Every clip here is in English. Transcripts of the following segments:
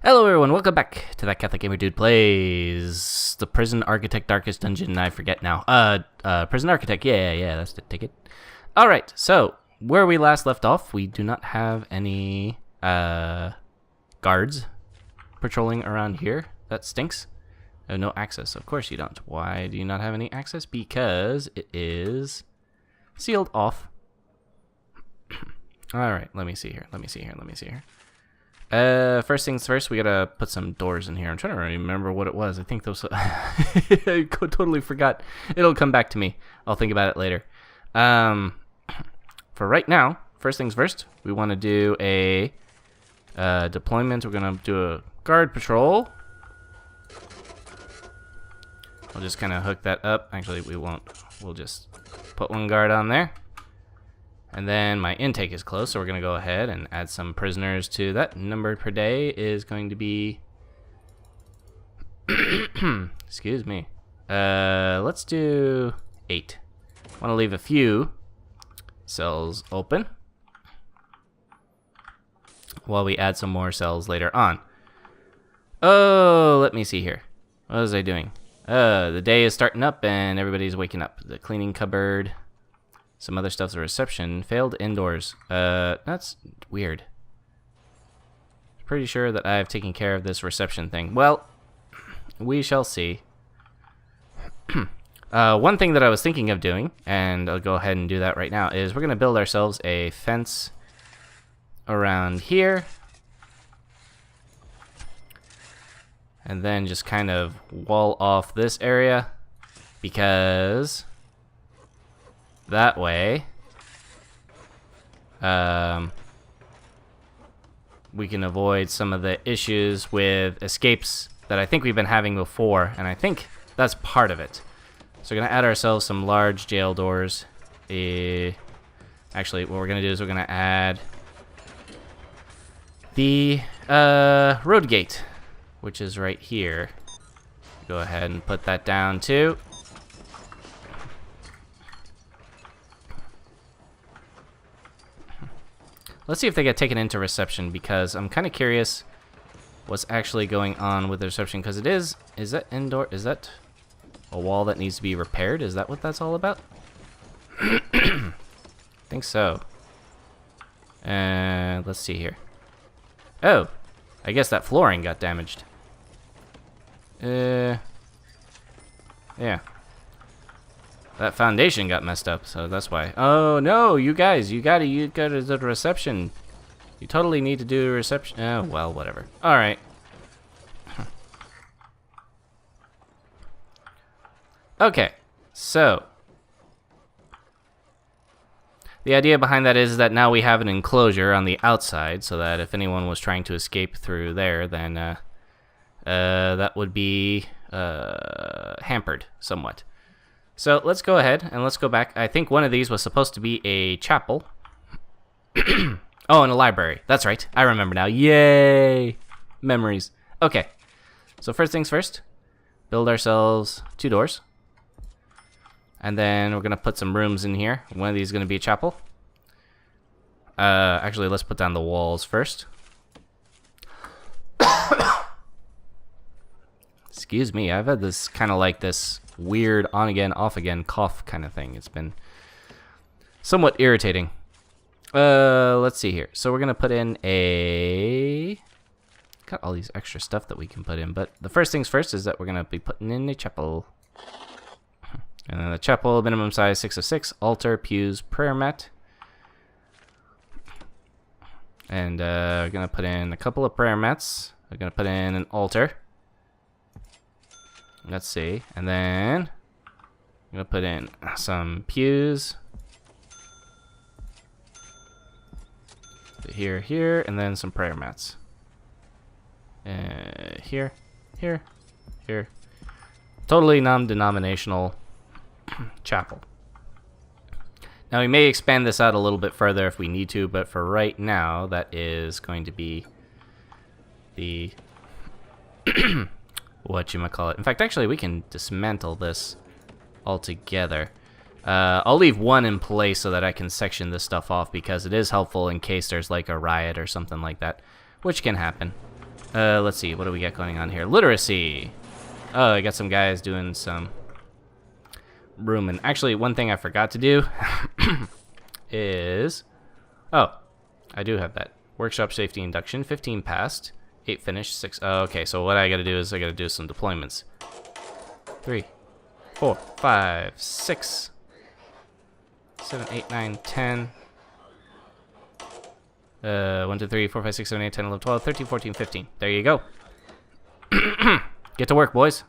Hello everyone, welcome back to That Catholic Gamer Dude Plays the Prison Architect Darkest Dungeon. I forget now. Prison Architect, yeah, that's the ticket. Alright, so, where we last left off, we do not have any, guards patrolling around here. That stinks. I have no access. Of course you don't. Why do you not have any access? Because it is sealed off. Alright, let me see here. First things first, we gotta put some doors in here. I'm trying to remember what it was. I think those... I totally forgot. It'll come back to me. I'll think about it later. For right now, first things first, we want to do a deployment. We're gonna do a guard patrol. We'll just kind of hook that up. Actually, we won't. We'll just put one guard on there. And then my intake is close, so we're going to go ahead and add some prisoners to that. Number per day is going to be... Excuse me. Let's do 8. I want to leave a few cells open while we add some more cells later on. Oh, let me see here. What was I doing? The day is starting up and everybody's waking up. The cleaning cupboard... Some other stuff's a reception. Failed indoors. That's weird. Pretty sure that I've taken care of this reception thing. Well, we shall see. One thing that I was thinking of doing, and I'll go ahead and do that right now, is we're going to build ourselves a fence around here. And then just kind of wall off this area. Because... that way, we can avoid some of the issues with escapes that I think we've been having before, and I think that's part of it. So we're going to add ourselves some large jail doors. Actually, what we're going to do is we're going to add the road gate, which is right here. Go ahead and put that down too. Let's see if they get taken into reception, because I'm kind of curious what's actually going on with the reception, because it is that indoor, is that a wall that needs to be repaired? Is that what that's all about? I think so. Let's see here. Oh, I guess that flooring got damaged. Yeah. That foundation got messed up, so that's why. Oh no, you guys, you gotta do the reception. You totally need to do a reception. Oh, well, whatever. Alright. Okay, so. The idea behind that is that now we have an enclosure on the outside, so that if anyone was trying to escape through there, then that would be hampered somewhat. So let's go ahead and let's go back. I think one of these was supposed to be a chapel. Oh, and a library. That's right. I remember now. Yay! Memories. Okay. So first things first. Build ourselves 2 doors. And then we're going to put some rooms in here. One of these is going to be a chapel. Actually, let's put down the walls first. Excuse me. I've had this kind of like this weird on again off again cough kind of thing. It's been somewhat irritating. Let's see here. So we're gonna put in got all these extra stuff that we can put in, but the first things first is that we're gonna be putting in a chapel. And then the chapel, minimum size 6 of 6, altar, pews, prayer mat. And we're gonna put in a couple of prayer mats. We're gonna put in an altar. Let's see, and then I'm gonna put in some pews here, and then some prayer mats. Here. Totally non-denominational chapel. Now we may expand this out a little bit further if we need to, but for right now, that is going to be the whatchamacallit. In fact, actually, we can dismantle this altogether. I'll leave one in place so that I can section this stuff off, because it is helpful in case there's like a riot or something like that, which can happen. Let's see, what do we got going on here? Literacy. Oh, I got some guys doing some rooming. Actually, one thing I forgot to do is... Oh, I do have that. Workshop safety induction, 15 passed, 8 finished, 6... Oh, okay, so what I gotta do is I gotta do some deployments. 3, 4, 5, 6, 7, 8, 9, 10... 1, 2, 3, 4, 5, 6, 7, 8, 10, 11, 12, 13, 14, 15. There you go. Get to work, boys.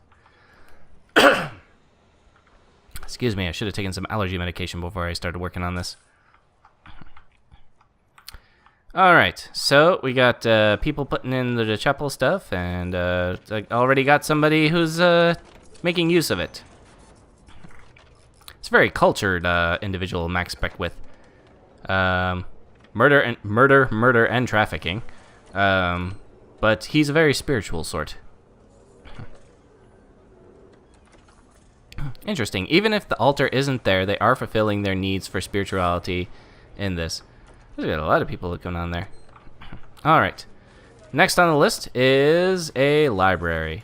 Excuse me, I should have taken some allergy medication before I started working on this. Alright, so we got people putting in the chapel stuff, and I already got somebody who's making use of it. It's a very cultured individual, Max Beckwith. Murder and trafficking. But he's a very spiritual sort. Interesting. Even if the altar isn't there, they are fulfilling their needs for spirituality in this. There's got a lot of people going on there. Alright. Next on the list is a library.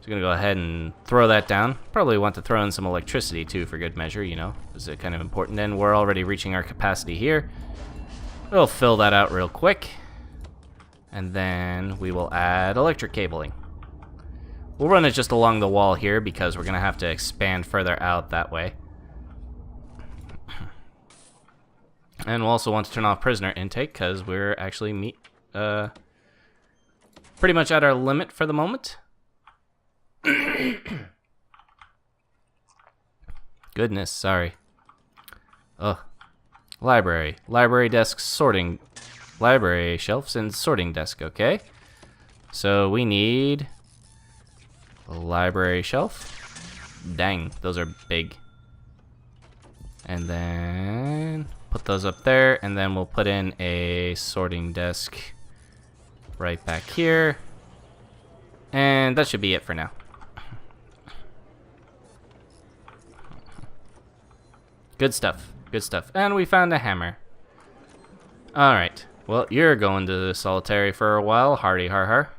So I'm going to go ahead and throw that down. Probably want to throw in some electricity too for good measure, you know. This is kind of important. And we're already reaching our capacity here. We'll fill that out real quick. And then we will add electric cabling. We'll run it just along the wall here because we're going to have to expand further out that way. And we'll also want to turn off prisoner intake because we're actually pretty much at our limit for the moment. Goodness, sorry. Ugh. Library. Library desk sorting. Library shelves and sorting desk, okay. So we need a library shelf. Dang, those are big. And then put those up there, and then we'll put in a sorting desk right back here. And that should be it for now. Good stuff. Good stuff. And we found a hammer. Alright. Well, you're going to the solitary for a while. Hardy har har.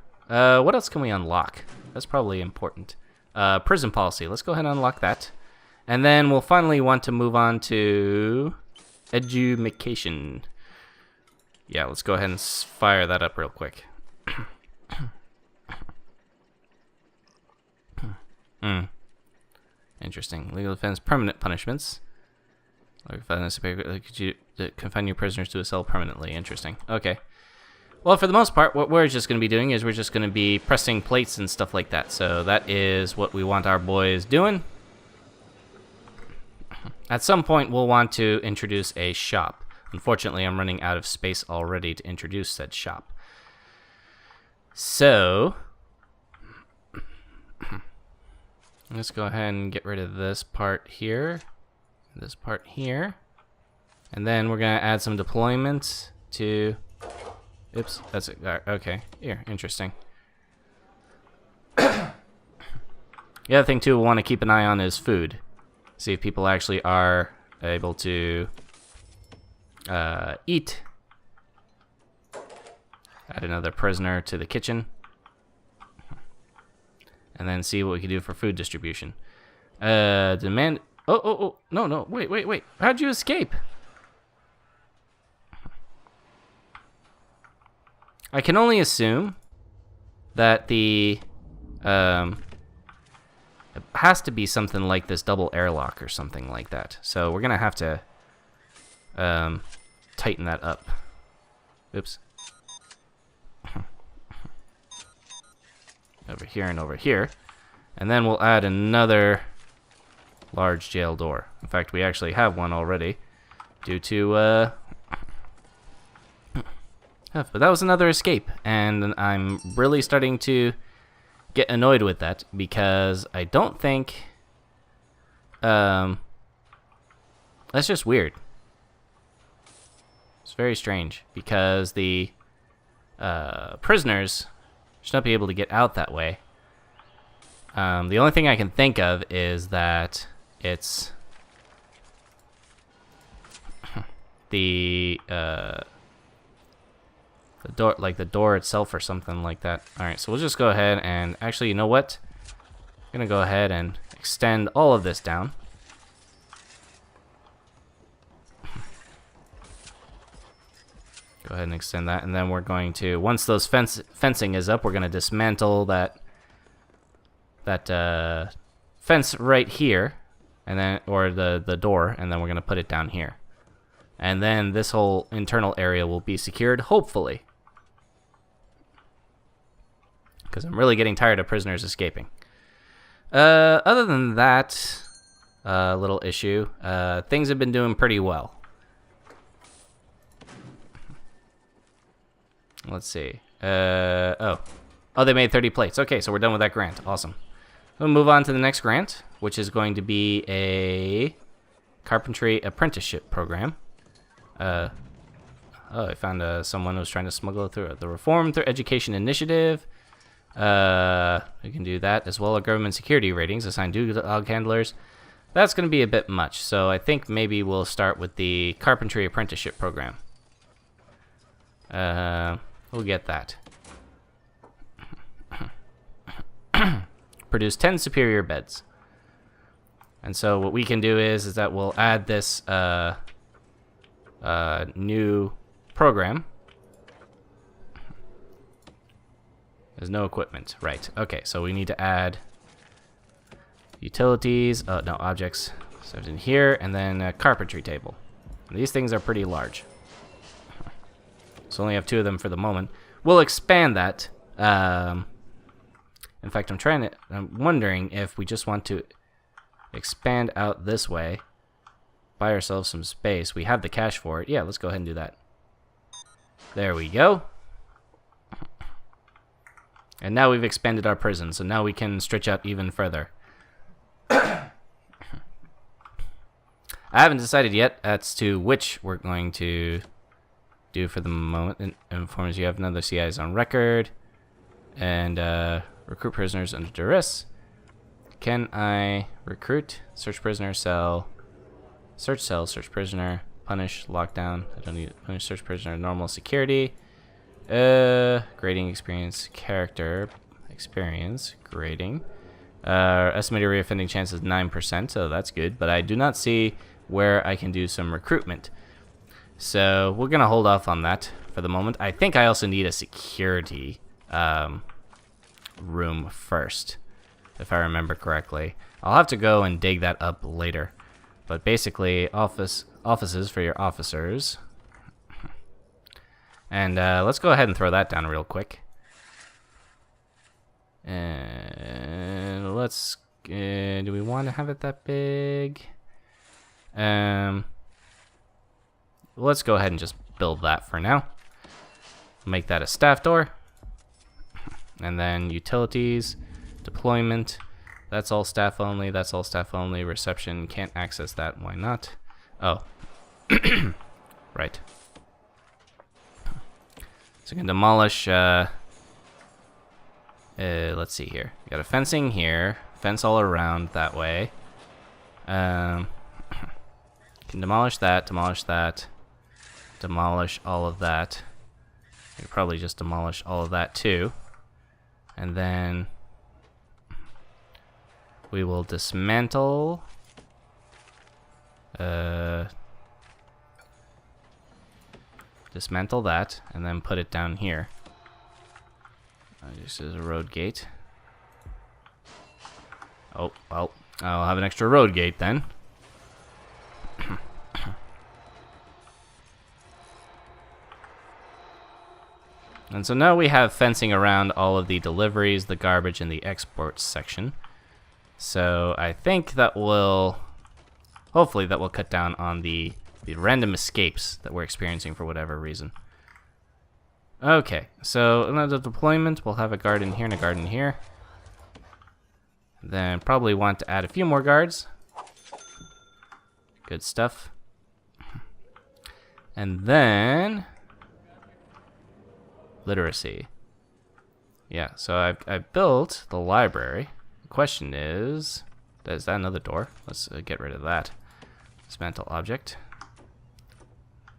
What else can we unlock? That's probably important. Prison policy. Let's go ahead and unlock that. And then we'll finally want to move on to education. Yeah, let's go ahead and fire that up real quick. Interesting. Legal defense, permanent punishments. Could you confine your prisoners to a cell permanently? Interesting. Okay. Well, for the most part, what we're just going to be doing is we're just going to be pressing plates and stuff like that. So that is what we want our boys doing. At some point, we'll want to introduce a shop. Unfortunately, I'm running out of space already to introduce said shop. So let's go ahead and get rid of this part here. This part here. And then we're going to add some deployments to... Oops, that's it. Okay, here, interesting. The other thing, too, we'll want to keep an eye on is food. See if people actually are able to eat. Add another prisoner to the kitchen. And then see what we can do for food distribution. Demand... Oh, no, wait. How'd you escape? I can only assume that the, it has to be something like this double airlock or something like that. So we're gonna have to, tighten that up. Oops. Over here and over here. And then we'll add another large jail door. In fact, we actually have one already due to but that was another escape, and I'm really starting to get annoyed with that because I don't think that's just weird. It's very strange because the prisoners should not be able to get out that way. The only thing I can think of is that it's the The door, like the door itself or something like that. Alright, so we'll just go ahead and... Actually, you know what? I'm going to go ahead and extend all of this down. Go ahead and extend that, and then we're going to, once those fencing is up, we're going to dismantle that fence right here, and then, or the door, and then we're going to put it down here. And then this whole internal area will be secured, hopefully. Because I'm really getting tired of prisoners escaping. Other than that little issue, things have been doing pretty well. Let's see. Oh, they made 30 plates. Okay, so we're done with that grant. Awesome. We'll move on to the next grant, which is going to be a carpentry apprenticeship program. Oh, I found someone who was trying to smuggle through the Reform Through Education Initiative. We can do that as well as government security ratings, assign dog handlers. That's going to be a bit much, so I think maybe we'll start with the carpentry apprenticeship program. We'll get that. Produce 10 superior beds. And so what we can do is that we'll add this new program. There's no equipment. Right. Okay, so we need to add utilities. No, objects. So it's in here, and then a carpentry table. And these things are pretty large. So only have 2 of them for the moment. We'll expand that. In fact, I'm wondering if we just want to expand out this way, buy ourselves some space. We have the cash for it. Yeah, let's go ahead and do that. There we go. And now we've expanded our prison, so now we can stretch out even further. I haven't decided yet as to which we're going to do for the moment. It informs you have another CIs on record. And recruit prisoners under duress. Can I recruit? Search prisoner cell. Search cell, search prisoner. Punish, lockdown. I don't need punish, search prisoner, normal security. Grading, experience, character, experience, grading. Estimated reoffending chance is 9%, so that's good. But I do not see where I can do some recruitment. So we're going to hold off on that for the moment. I think I also need a security room first, if I remember correctly. I'll have to go and dig that up later. But basically, offices for your officers. And let's go ahead and throw that down real quick. And let's... do we want to have it that big? Let's go ahead and just build that for now. Make that a staff door. And then utilities, deployment. That's all staff only. That's all staff only. Reception, can't access that. Why not? Oh. Right. So we can demolish, let's see here. You got a fencing here. Fence all around that way. Can demolish that, demolish that. Demolish all of that. You could probably just demolish all of that too. And then we will dismantle dismantle that and then put it down here. This is a road gate. Oh, well, I'll have an extra road gate then. And so now we have fencing around all of the deliveries, the garbage, and the exports section. So I think that will, hopefully that will cut down on the random escapes that we're experiencing for whatever reason. Okay, so another deployment, we'll have a guard in here and a guard in here. Then probably want to add a few more guards. Good stuff. And then literacy. Yeah, so I've built the library. The question is that another door? Let's get rid of that. Dismantle object.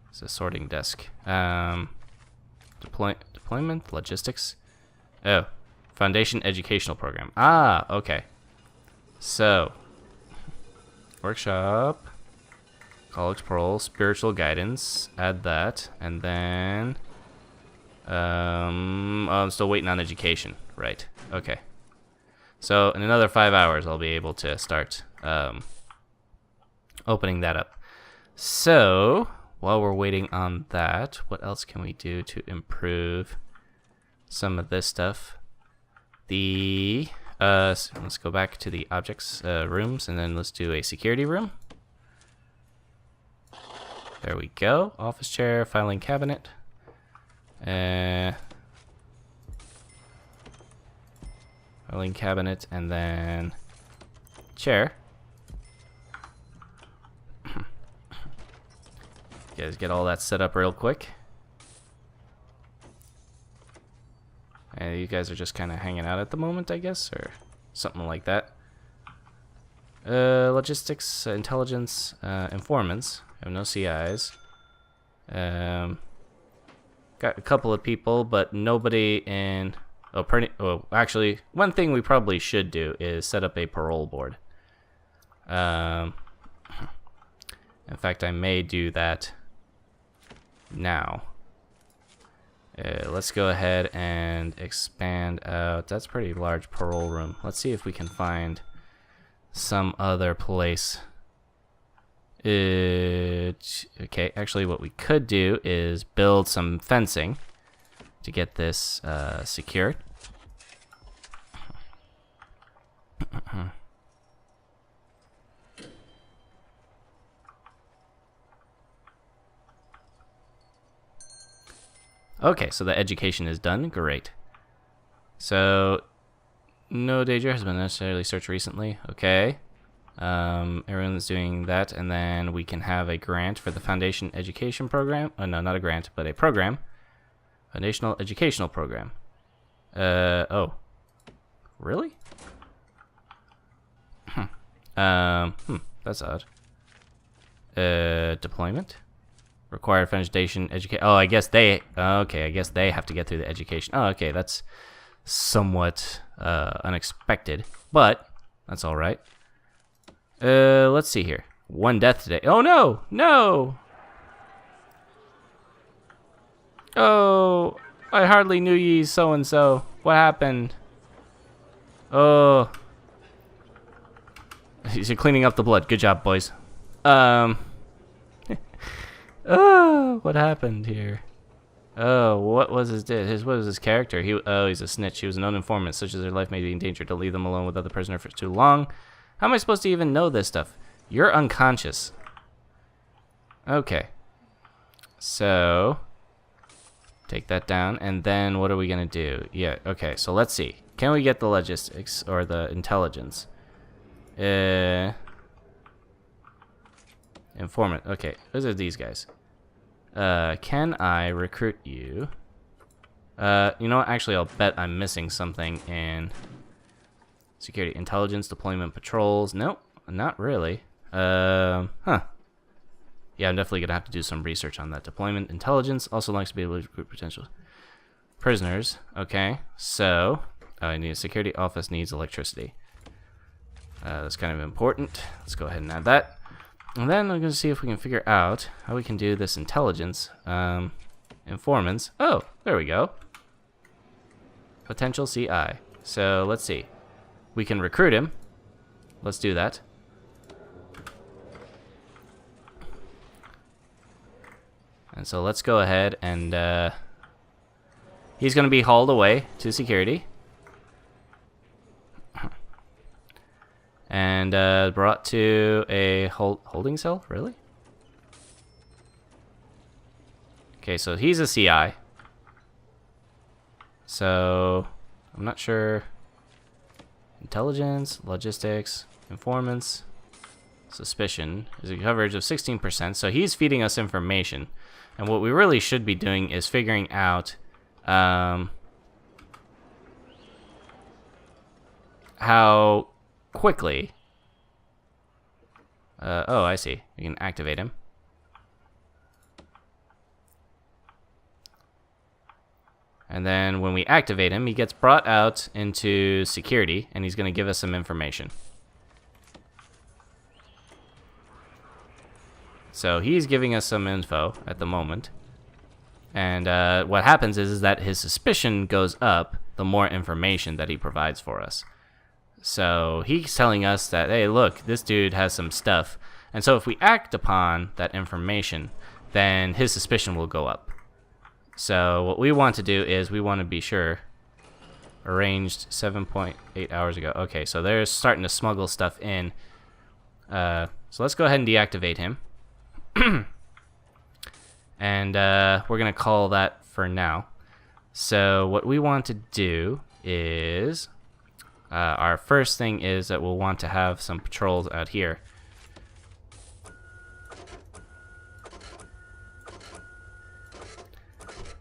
It's a sorting desk. Deployment, logistics. Oh, Foundation Educational Program. Ah, okay. So, workshop, college parole, spiritual guidance. Add that, and then I'm still waiting on education. Right. Okay. So in another 5 hours, I'll be able to start opening that up. So while we're waiting on that, what else can we do to improve some of this stuff? So let's go back to the objects rooms, and then let's do a security room. There we go. Office chair, filing cabinet. Filing cabinet, and then chair. You guys get all that set up real quick. And you guys are just kind of hanging out at the moment, I guess, or something like that. Logistics, intelligence, informants. I have no CIs. Got a couple of people, but nobody in... actually, one thing we probably should do is set up a parole board. In fact, I may do that now. Let's go ahead and expand out. That's a pretty large parole room. Let's see if we can find some other place. Okay, actually what we could do is build some fencing to get this secured. Okay, so the education is done. Great. So, no danger has been necessarily searched recently. Okay. Everyone's doing that, and then we can have a grant for the Foundation Education Program. Oh, no, not a grant, but a program. Foundational Educational Program. Oh. Really? That's odd. Deployment? Required Foundation Education. Oh, I guess they... Okay, I guess they have to get through the education. Oh, okay, that's somewhat unexpected, but that's all right. Let's see here. 1 death today. Oh, no! No! Oh, I hardly knew ye so-and-so. What happened? Oh. You're cleaning up the blood. Good job, boys. Oh, what happened here? Oh, what was what was his character? He's a snitch. He was a known informant, such as their life may be in danger. Don't leave them alone with other prisoner for too long. How am I supposed to even know this stuff? You're unconscious. Okay. So, take that down, and then what are we gonna do? Yeah, okay, so let's see. Can we get the logistics or the intelligence? Informant. Okay, those are these guys. Can I recruit you? You know what? Actually, I'll bet I'm missing something in security, intelligence, deployment, patrols. Nope, not really. Yeah, I'm definitely gonna have to do some research on that. Deployment, intelligence. Also likes to be able to recruit potential prisoners. Okay, so I need a security office needs electricity. That's kind of important. Let's go ahead and add that. And then I'm going to see if we can figure out how we can do this intelligence. Informants. Oh, there we go. Potential CI. So let's see. We can recruit him. Let's do that. And so let's go ahead and he's going to be hauled away to security. And brought to a holding cell? Really? Okay, so he's a CI. So, I'm not sure. Intelligence, logistics, informants, suspicion is a coverage of 16%. So he's feeding us information. And what we really should be doing is figuring out how quickly. Oh, I see. We can activate him. And then when we activate him, he gets brought out into security, and he's going to give us some information. So he's giving us some info at the moment. And what happens is that his suspicion goes up the more information that he provides for us. So he's telling us that, hey, look, this dude has some stuff. And so if we act upon that information, then his suspicion will go up. So what we want to do is we want to be sure. Arranged 7.8 hours ago. Okay, so they're starting to smuggle stuff in. So let's go ahead and deactivate him. And we're going to call that for now. So what we want to do is... our first thing is that we'll want to have some patrols out here.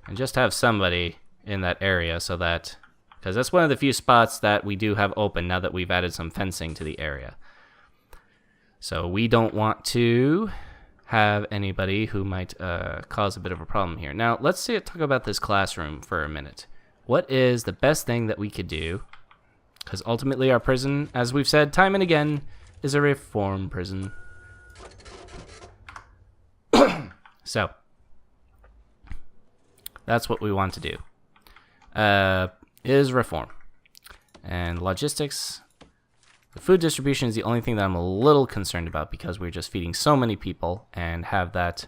And just have somebody in that area so that... because that's one of the few spots that we do have open now that we've added some fencing to the area. So we don't want to have anybody who might cause a bit of a problem here. Now, let's talk about this classroom for a minute. What is the best thing that we could do? Because ultimately our prison, as we've said time and again, is a reform prison. So, that's what we want to do. Is reform. And logistics. The food distribution is the only thing that I'm a little concerned about because we're just feeding so many people and have that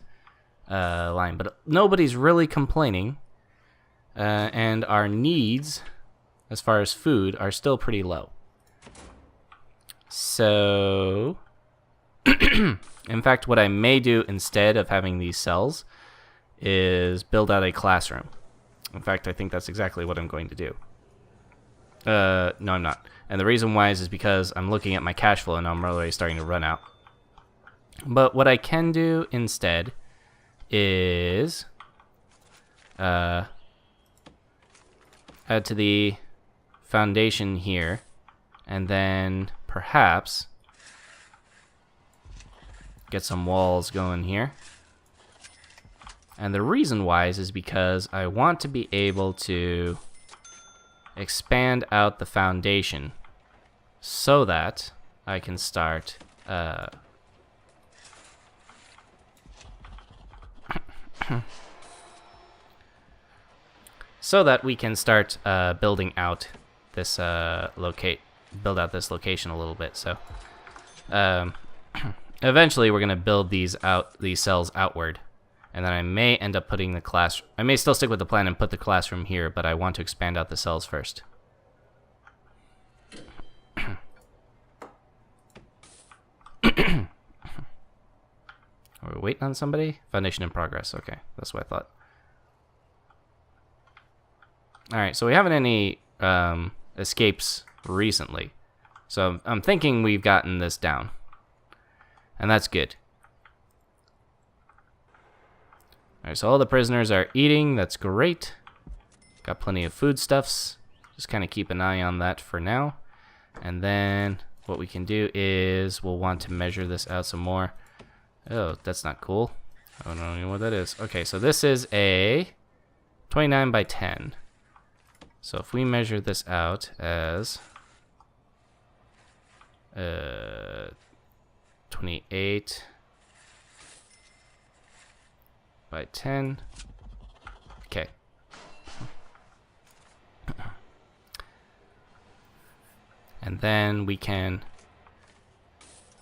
line. But nobody's really complaining. And our needs, as far as food, are still pretty low. So, in fact, what I may do instead of having these cells is build out a classroom. In fact, I think that's exactly what I'm going to do. No, I'm not. And the reason why is because I'm looking at my cash flow and I'm already starting to run out. But what I can do instead is add to the foundation here, and then perhaps get some walls going here. And the reason why is because I want to be able to expand out the foundation so that I can start so that we can start building out this build out this location a little bit. So eventually we're gonna build these cells outward. And then I may end up putting the class... I may still stick with the plan and put the classroom here, but I want to expand out the cells first. Are we waiting on somebody? Foundation in progress. Okay, that's what I thought. Alright, so we haven't any escapes recently. So I'm thinking we've gotten this down. And that's good. Alright, so all the prisoners are eating. That's great. Got plenty of foodstuffs. Just kind of keep an eye on that for now. And then what we can do is we'll want to measure this out some more. Oh, that's not cool. I don't know what that is. Okay, so this is a 29 by 10. So if we measure this out as 28 by 10. Okay. And then we can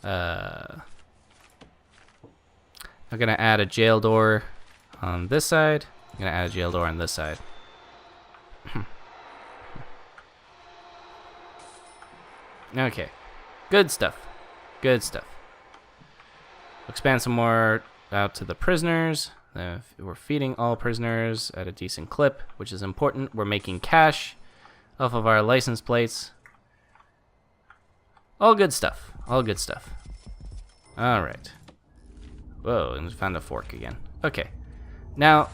I'm gonna add a jail door on this side. I'm gonna add a jail door on this side. Okay. Good stuff. Good stuff. Expand some more out to the prisoners. We're feeding all prisoners at a decent clip, which is important. We're making cash off of our license plates. All good stuff. All good stuff. All right. Whoa, and we found a fork again. Okay. Now,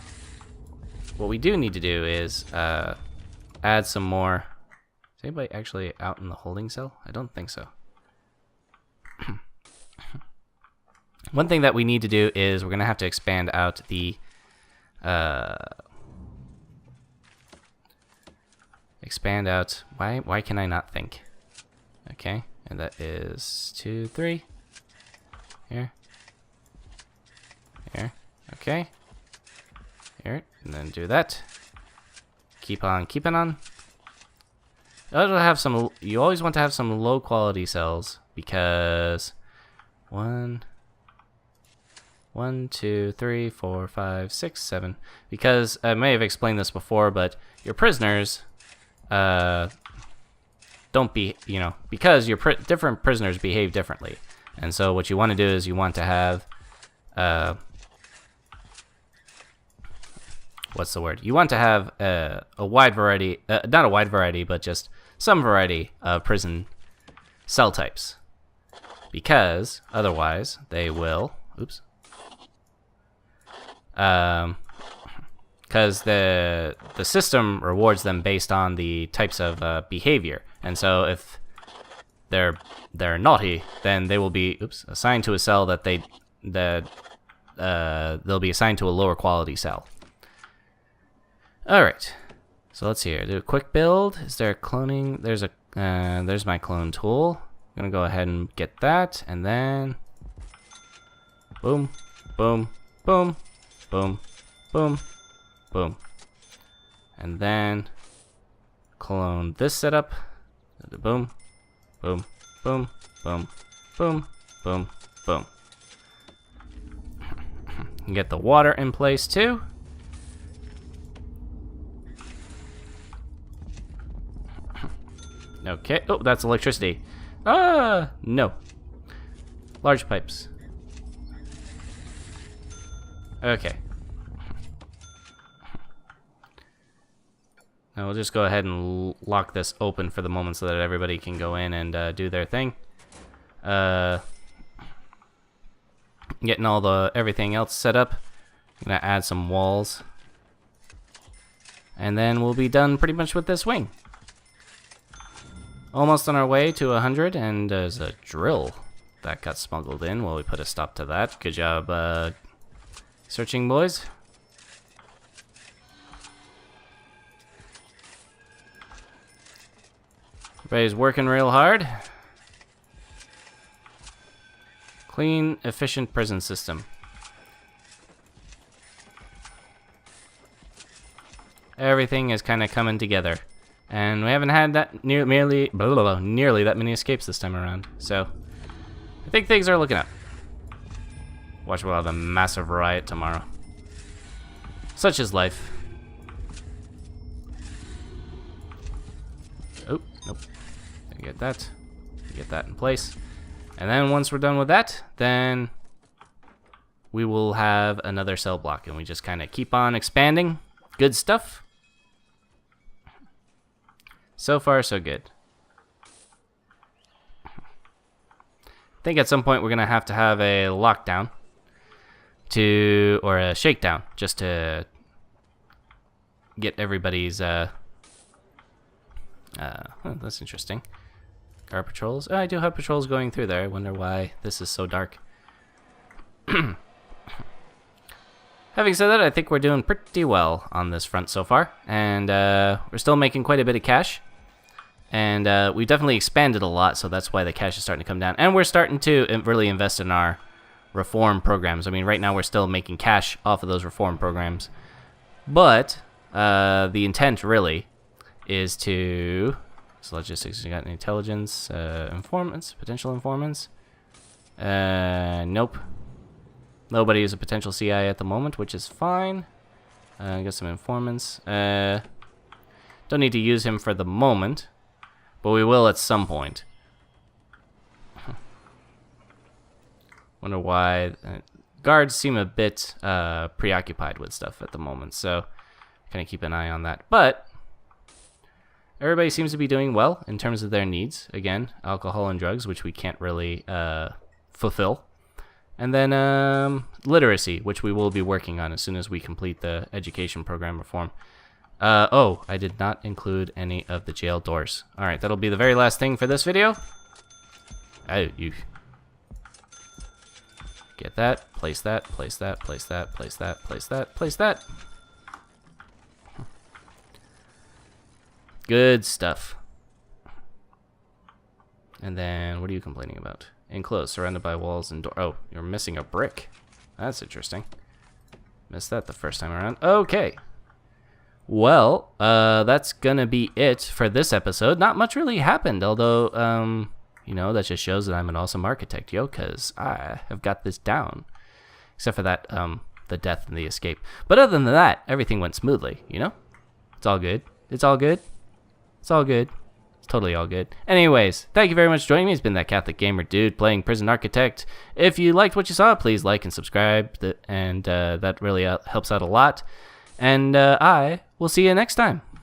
what we do need to do is add some more. Is anybody actually out in the holding cell? I don't think so. One thing that we need to do is we're going to have to expand out the Expand out. Why can I not think? Okay, and that is 2, 3. Here. Here. Okay. Here, and then do that. Keep on keeping on. It'll have some. You always want to have some low quality cells because 1, 2, 3, 4, 5, 6, 7. Because I may have explained this before, but your prisoners don't be, because your different prisoners behave differently, and so what you want to do is you want to have what's the word? You want to have a wide variety, not a wide variety, but just some variety of prison cell types, because otherwise they will, oops, because the system rewards them based on the types of behavior, and so if they're naughty, then they will be assigned to a cell that they'll be assigned to a lower quality cell. All right, so let's see here. Do a quick build. Is there cloning? There's my clone tool. I'm gonna go ahead and get that, and then boom, boom, boom, boom, boom, boom, and then clone this setup. Boom, boom, boom, boom, boom, boom, boom. Get the water in place too. Okay. Oh, that's electricity. No. Large pipes. Okay. Now we'll just go ahead and lock this open for the moment so that everybody can go in and do their thing. Getting everything else set up. I'm gonna add some walls, and then we'll be done pretty much with this wing. Almost on our way to 100, and there's a drill that got smuggled in. Well, we put a stop to that. Good job, searching, boys. Everybody's working real hard. Clean, efficient prison system. Everything is kind of coming together. And we haven't had that nearly that many escapes this time around. So, I think things are looking up. Watch, we'll have a massive riot tomorrow. Such is life. Oh, nope. Get that. Get that in place. And then once we're done with that, then we will have another cell block. And we just kind of keep on expanding. Good stuff. So far, so good. I think at some point we're going to have a lockdown or a shakedown just to get everybody's, that's interesting. Guard patrols. Oh, I do have patrols going through there. I wonder why this is so dark. Having said that, I think we're doing pretty well on this front so far, and we're still making quite a bit of cash. And we definitely expanded a lot, so that's why the cash is starting to come down. And we're starting to really invest in our reform programs. I mean, right now we're still making cash off of those reform programs. But the intent really is to... So logistics, you got any intelligence, informants, potential informants? Nope. Nobody is a potential CI at the moment, which is fine. Got some informants. Don't need to use him for the moment. But we will at some point. Wonder why. Guards seem a bit preoccupied with stuff at the moment, so kind of keep an eye on that. But everybody seems to be doing well in terms of their needs. Again, alcohol and drugs, which we can't really fulfill. And then literacy, which we will be working on as soon as we complete the education program reform. Oh, I did not include any of the jail doors. Alright, that'll be the very last thing for this video. Oh, you... Get that, place that, place that, place that, place that, place that, place that. Good stuff. And then, what are you complaining about? Enclosed, surrounded by walls and door. Oh, you're missing a brick. That's interesting. Missed that the first time around. Okay. Well, that's gonna be it for this episode. Not much really happened, although, you know, that just shows that I'm an awesome architect, yo, because I have got this down. Except for that, the death and the escape. But other than that, everything went smoothly, you know? It's all good. It's all good. It's all good. It's totally all good. Anyways, thank you very much for joining me. It's been that Catholic Gamer dude playing Prison Architect. If you liked what you saw, please like and subscribe, and that really helps out a lot. And I will see you next time.